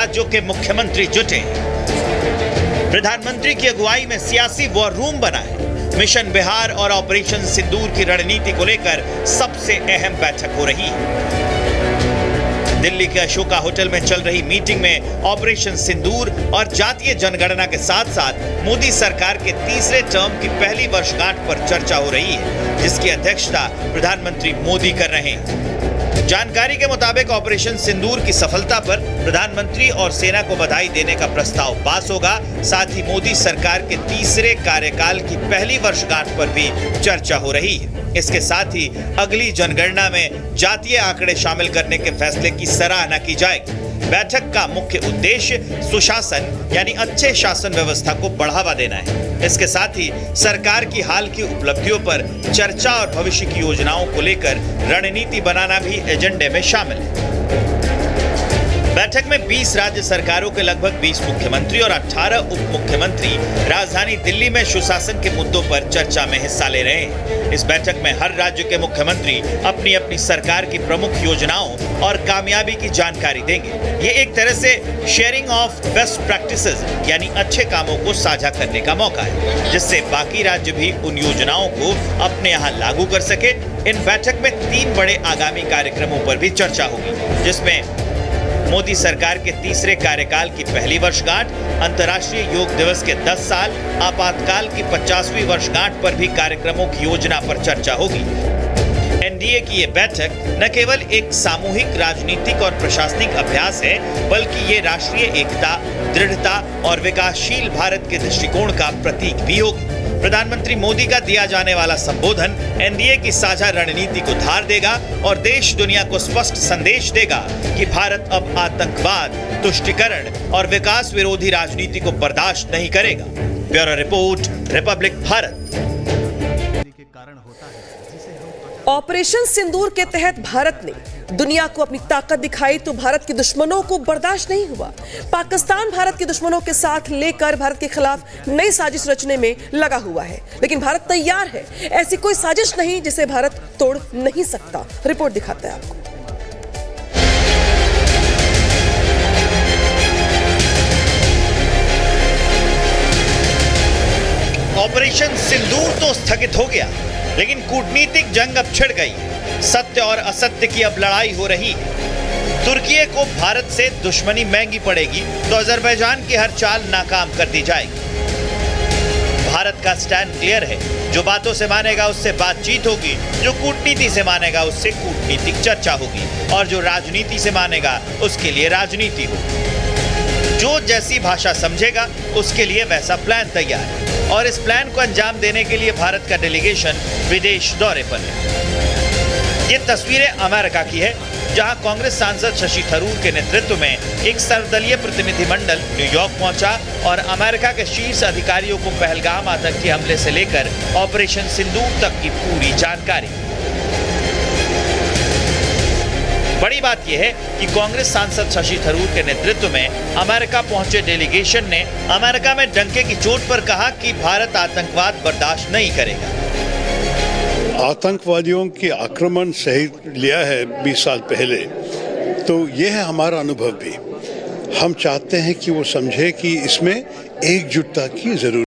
राज्यों के मुख्यमंत्री जुटे। प्रधानमंत्री की अगुवाई में सियासी वॉर रूम बना है। मिशन बिहार और ऑपरेशन सिंदूर की रणनीति को लेकर सबसे अहम बैठक हो रही है। दिल्ली के अशोका होटल में चल रही मीटिंग में ऑपरेशन सिंदूर और जातीय जनगणना के साथ साथ मोदी सरकार के तीसरे टर्म की पहली वर्षगांठ पर चर्चा हो रही है, जिसकी अध्यक्षता प्रधानमंत्री मोदी कर रहे हैं। जानकारी के मुताबिक ऑपरेशन सिंदूर की सफलता पर प्रधानमंत्री और सेना को बधाई देने का प्रस्ताव पास होगा। साथ ही मोदी सरकार के तीसरे कार्यकाल की पहली वर्षगांठ पर भी चर्चा हो रही है। इसके साथ ही अगली जनगणना में जातीय आंकड़े शामिल करने के फैसले की सराहना की जाएगी। बैठक का मुख्य उद्देश्य सुशासन यानी अच्छे शासन व्यवस्था को बढ़ावा देना है। इसके साथ ही सरकार की हाल की उपलब्धियों पर चर्चा और भविष्य की योजनाओं को लेकर रणनीति बनाना भी एजेंडे में शामिल है। बैठक में 20 राज्य सरकारों के लगभग 20 मुख्यमंत्री और 18 उप मुख्यमंत्री राजधानी दिल्ली में सुशासन के मुद्दों पर चर्चा में हिस्सा ले रहे हैं। इस बैठक में हर राज्य के मुख्यमंत्री अपनी अपनी सरकार की प्रमुख योजनाओं और कामयाबी की जानकारी देंगे। ये एक तरह से शेयरिंग ऑफ बेस्ट प्रैक्टिसेस यानी अच्छे कामों को साझा करने का मौका है, जिससे बाकी राज्य भी उन योजनाओं को अपने यहाँ लागू कर सके। इन बैठक में 3 बड़े आगामी कार्यक्रमों पर भी चर्चा होगी, जिसमें मोदी सरकार के तीसरे कार्यकाल की पहली वर्षगांठ, अंतर्राष्ट्रीय योग दिवस के 10 साल, आपातकाल की 50वीं वर्षगांठ पर भी कार्यक्रमों की योजना पर चर्चा होगी। एनडीए की ये बैठक न केवल एक सामूहिक राजनीतिक और प्रशासनिक अभ्यास है, बल्कि ये राष्ट्रीय एकता, दृढ़ता और विकासशील भारत के दृष्टिकोण का प्रतीक भी होगी। प्रधानमंत्री मोदी का दिया जाने वाला संबोधन एनडीए की साझा रणनीति को धार देगा और देश दुनिया को स्पष्ट संदेश देगा कि भारत अब आतंकवाद, तुष्टीकरण और विकास विरोधी राजनीति को बर्दाश्त नहीं करेगा। Bureau report, republic Bharat. Operation Sindoor के तहत भारत ने दुनिया को अपनी ताकत दिखाई तो भारत के दुश्मनों को बर्दाश्त नहीं हुआ। पाकिस्तान भारत के दुश्मनों के साथ लेकर भारत के खिलाफ नई साजिश रचने में लगा हुआ है, लेकिन भारत तैयार है। ऐसी कोई साजिश नहीं जिसे भारत तोड़ नहीं सकता। रिपोर्ट दिखाते हैं आपको। ऑपरेशन सिंदूर तो स्थगित हो गया, लेकिन कूटनीतिक जंग अब छिड़ गई। सत्य और असत्य की अब लड़ाई हो रही है। तुर्की को भारत से दुश्मनी महंगी पड़ेगी तो अजरबैजान की हर चाल नाकाम कर दी जाएगी। भारत का स्टैंड क्लियर है। जो बातों से मानेगा उससे बातचीत होगी, जो कूटनीति से मानेगा उससे कूटनीतिक चर्चा होगी, और जो राजनीति से मानेगा उसके लिए राजनीति होगी। जो जैसी भाषा समझेगा उसके लिए वैसा प्लान तैयार है, और इस प्लान को अंजाम देने के लिए भारत का डेलीगेशन विदेश दौरे पर है। ये तस्वीरें अमेरिका की है, जहां कांग्रेस सांसद शशि थरूर के नेतृत्व में एक सर्वदलीय प्रतिनिधिमंडल न्यूयॉर्क पहुंचा और अमेरिका के शीर्ष अधिकारियों को पहलगाम आतंकी हमले से लेकर ऑपरेशन सिंदूर तक की पूरी जानकारी। बड़ी बात यह है कि कांग्रेस सांसद शशि थरूर के नेतृत्व में अमेरिका पहुंचे डेलीगेशन ने अमेरिका में डंके की चोट पर कहा कि भारत आतंकवाद बर्दाश्त नहीं करेगा। आतंकवादियों के आक्रमण सही लिया है 20 साल पहले, तो यह है हमारा अनुभव भी। हम चाहते हैं कि वो समझे कि इसमें एकजुटता की जरूरत